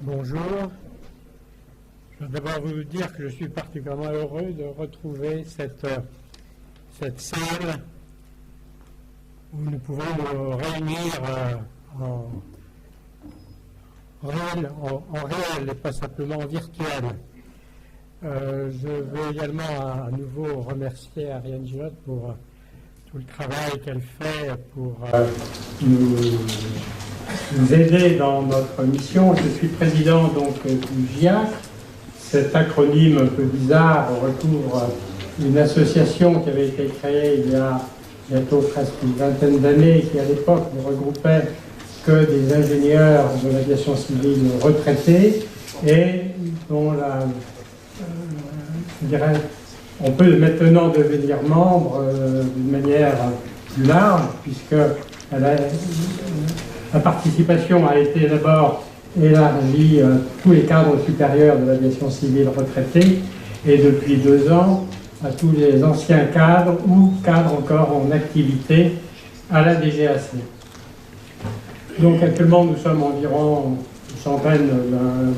Bonjour. Je veux d'abord vous dire que je suis particulièrement heureux de retrouver cette salle où nous pouvons nous réunir en réel et pas simplement en virtuel. Je veux également à nouveau remercier Ariane Gillotte pour tout le travail qu'elle fait pour nous aider dans notre mission. Je suis président donc du GIAC. Cet acronyme un peu bizarre recouvre une association qui avait été créée il y a bientôt presque une vingtaine d'années, qui à l'époque ne regroupait que des ingénieurs de l'aviation civile retraités et dont je dirais, on peut maintenant devenir membre d'une manière plus large, puisque la participation a été d'abord élargie à tous les cadres supérieurs de l'aviation civile retraités et depuis 2 ans à tous les anciens cadres ou cadres encore en activité à la DGAC. Donc actuellement nous sommes environ une centaine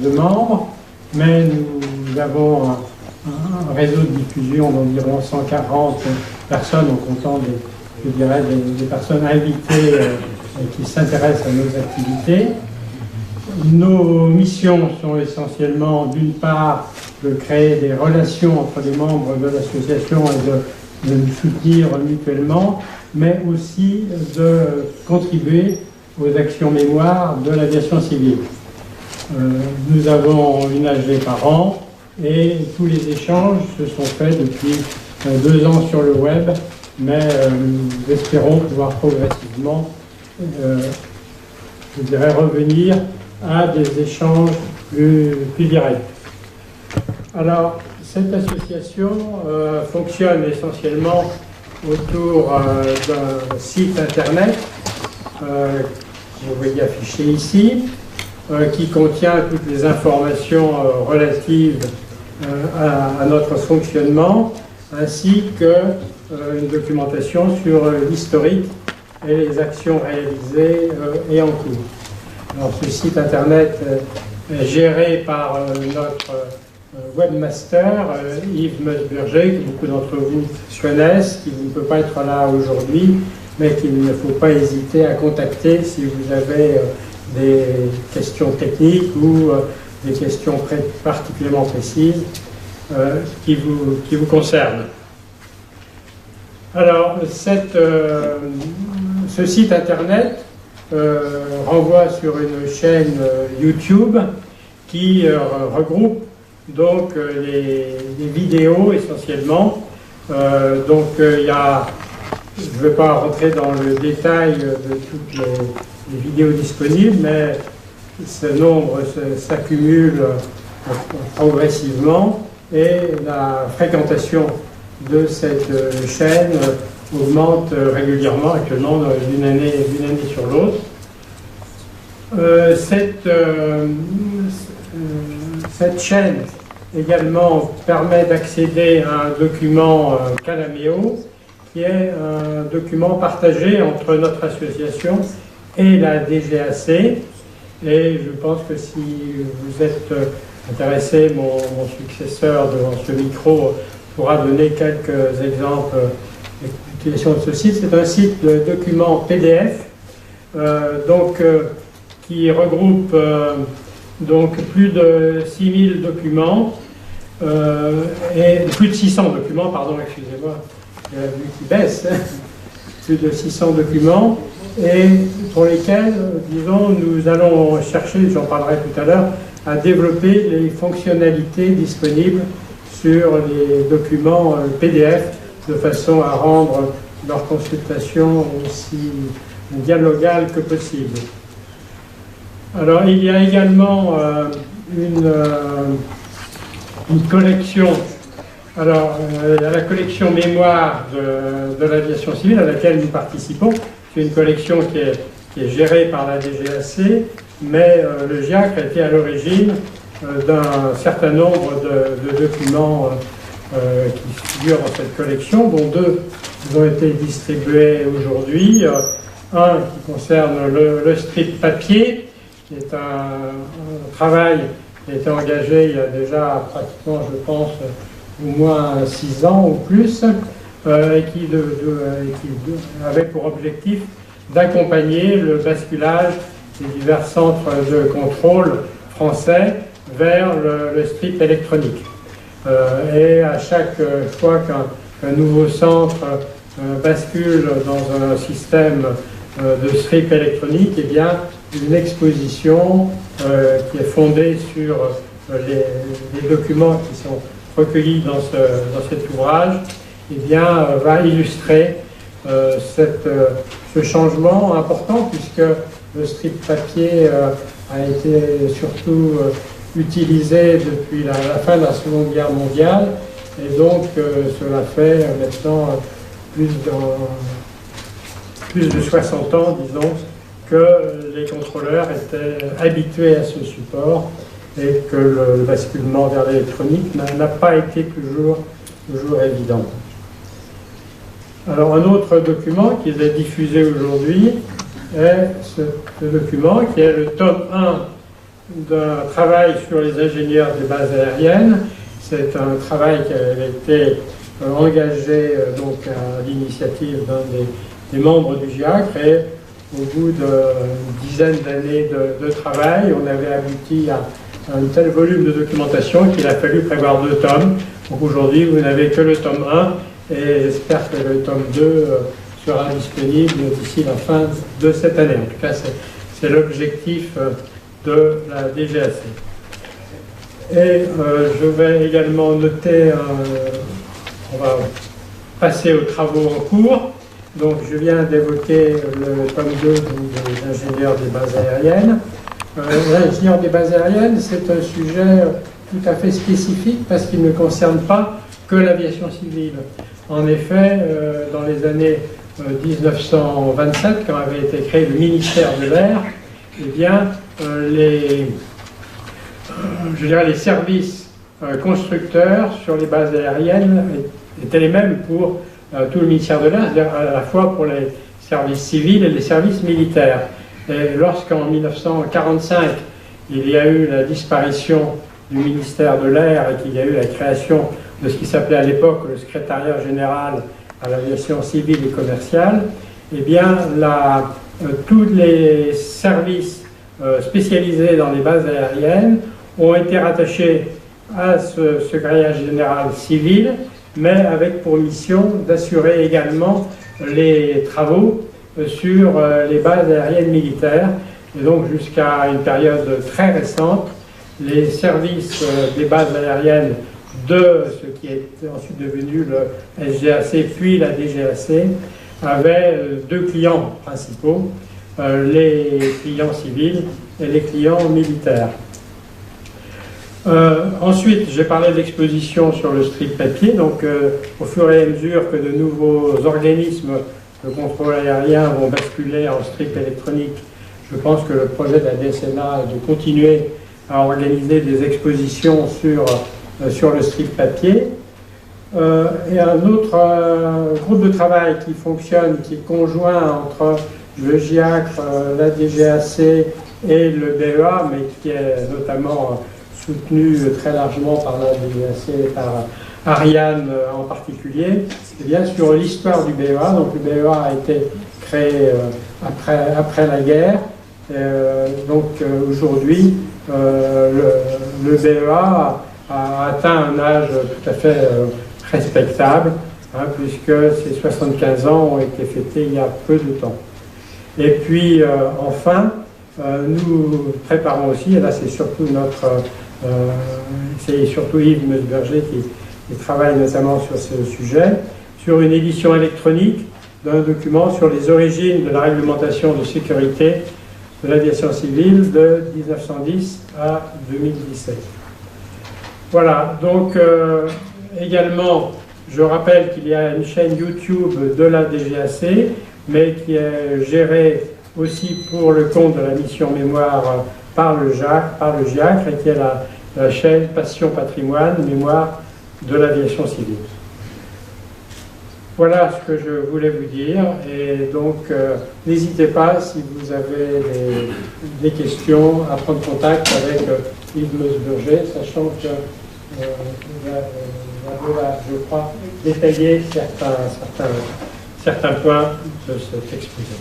de membres, mais nous avons un réseau de diffusion d'environ 140 personnes en comptant des personnes invitées qui s'intéressent à nos activités. Nos missions sont essentiellement, d'une part, de créer des relations entre les membres de l'association et de nous soutenir mutuellement, mais aussi de contribuer aux actions mémoire de l'aviation civile. Nous avons une AG par an et tous les échanges se sont faits depuis 2 ans sur le web, mais nous espérons pouvoir progressivement, je dirais, revenir à des échanges plus directs. Alors, cette association fonctionne essentiellement autour d'un site internet que vous voyez affiché ici, qui contient toutes les informations relatives à notre fonctionnement, ainsi qu'une documentation sur l'historique et les actions réalisées et en cours. Alors, ce site internet est géré par notre webmaster, Yves Meusburger, que beaucoup d'entre vous connaissent, qui ne peut pas être là aujourd'hui, mais qu'il ne faut pas hésiter à contacter si vous avez des questions techniques ou des questions particulièrement précises qui vous concernent. Alors, ce site internet renvoie sur une chaîne YouTube qui regroupe donc les vidéos essentiellement. Donc il y a, je ne vais pas rentrer dans le détail de toutes les vidéos disponibles, mais ce nombre s'accumule progressivement et la fréquentation de cette chaîne augmente régulièrement, actuellement d'une année sur l'autre. Cette chaîne également permet d'accéder à un document Calameo, qui est un document partagé entre notre association et la DGAC. Et je pense que si vous êtes intéressé, mon successeur devant ce micro pourra donner quelques exemples d'utilisation de ce site. C'est un site de documents PDF, qui regroupe donc plus de 6000 documents, et plus de 600 documents, pardon, excusez-moi, j'ai la vue qui baisse, plus de 600 documents, et pour lesquels, disons, nous allons chercher, j'en parlerai tout à l'heure, à développer les fonctionnalités disponibles sur les documents PDF, de façon à rendre leur consultation aussi dialogale que possible. Alors, il y a également une collection. Alors, il y a la collection mémoire de l'aviation civile à laquelle nous participons. C'est une collection qui est gérée par la DGAC, mais le GIAC a été à l'origine d'un certain nombre de documents qui figurent dans cette collection, dont 2 ont été distribués aujourd'hui. Un qui concerne le strip papier, qui est un travail qui a été engagé il y a déjà pratiquement, je pense, au moins 6 ans ou plus, et qui avait pour objectif d'accompagner le basculage des divers centres de contrôle français vers le strip électronique. Et à chaque fois qu'un nouveau centre bascule dans un système de strip électronique, eh bien, une exposition qui est fondée sur les documents qui sont recueillis dans cet ouvrage, eh bien, va illustrer ce changement important, puisque le strip papier a été surtout utilisé depuis la fin de la Seconde Guerre mondiale, et donc cela fait maintenant plus de 60 ans, disons, que les contrôleurs étaient habitués à ce support et que le basculement vers l'électronique n'a pas été toujours évident. Alors un autre document qui est diffusé aujourd'hui est ce document qui est le tome 1 d'un travail sur les ingénieurs des bases aériennes. C'est un travail qui avait été engagé donc à l'initiative d'un des membres du GIACRE, et au bout d'une dizaine d'années de travail, on avait abouti à un tel volume de documentation qu'il a fallu prévoir 2 tomes. Donc aujourd'hui, vous n'avez que le tome 1, et j'espère que le tome 2 sera disponible d'ici la fin de cette année. En tout cas, c'est l'objectif de la DGAC. Et je vais également noter, on va passer aux travaux en cours. Donc je viens d'évoquer le tome 2 des ingénieurs des bases aériennes. L'ingénieur des bases aériennes, c'est un sujet tout à fait spécifique parce qu'il ne concerne pas que l'aviation civile. En effet, dans les années 1927, quand avait été créé le ministère de l'Air, eh bien, les services constructeurs sur les bases aériennes étaient les mêmes pour tout le ministère de l'Air, c'est-à-dire à la fois pour les services civils et les services militaires. Et lorsqu'en 1945, il y a eu la disparition du ministère de l'Air et qu'il y a eu la création de ce qui s'appelait à l'époque le secrétariat général à l'aviation civile et commerciale, eh bien, tous les services spécialisés dans les bases aériennes ont été rattachés à ce secrétariat général civil, mais avec pour mission d'assurer également les travaux sur les bases aériennes militaires. Et donc jusqu'à une période très récente, les services des bases aériennes de ce qui est ensuite devenu le SGAC puis la DGAC avaient 2 clients principaux, les clients civils et les clients militaires. Ensuite, j'ai parlé de l'exposition sur le strip papier. Donc, au fur et à mesure que de nouveaux organismes de contrôle aérien vont basculer en strip électronique, je pense que le projet de la DSNA est de continuer à organiser des expositions sur le strip papier. Et un autre groupe de travail qui fonctionne, qui est conjoint entre le GIACRE, la DGAC et le BEA, mais qui est notamment soutenu très largement par la DGAC et par Ariane en particulier, et bien sur l'histoire du BEA. Donc le BEA a été créé après la guerre. Donc aujourd'hui, le BEA a atteint un âge tout à fait respectable, puisque ces 75 ans ont été fêtés il y a peu de temps. Et puis enfin, nous préparons aussi, et là c'est surtout c'est surtout Yves Meusberger qui travaille notamment sur ce sujet, sur une édition électronique d'un document sur les origines de la réglementation de sécurité de l'aviation civile de 1910 à 2017. Voilà, donc également, je rappelle qu'il y a une chaîne YouTube de la DGAC, mais qui est gérée aussi pour le compte de la mission mémoire par le GIACRE, et qui est la chaîne Passion Patrimoine, mémoire de l'aviation civile. Voilà ce que je voulais vous dire, et donc n'hésitez pas, si vous avez des questions, à prendre contact avec Yves Meusburger, sachant que je crois, détailler certains points de cet exposé.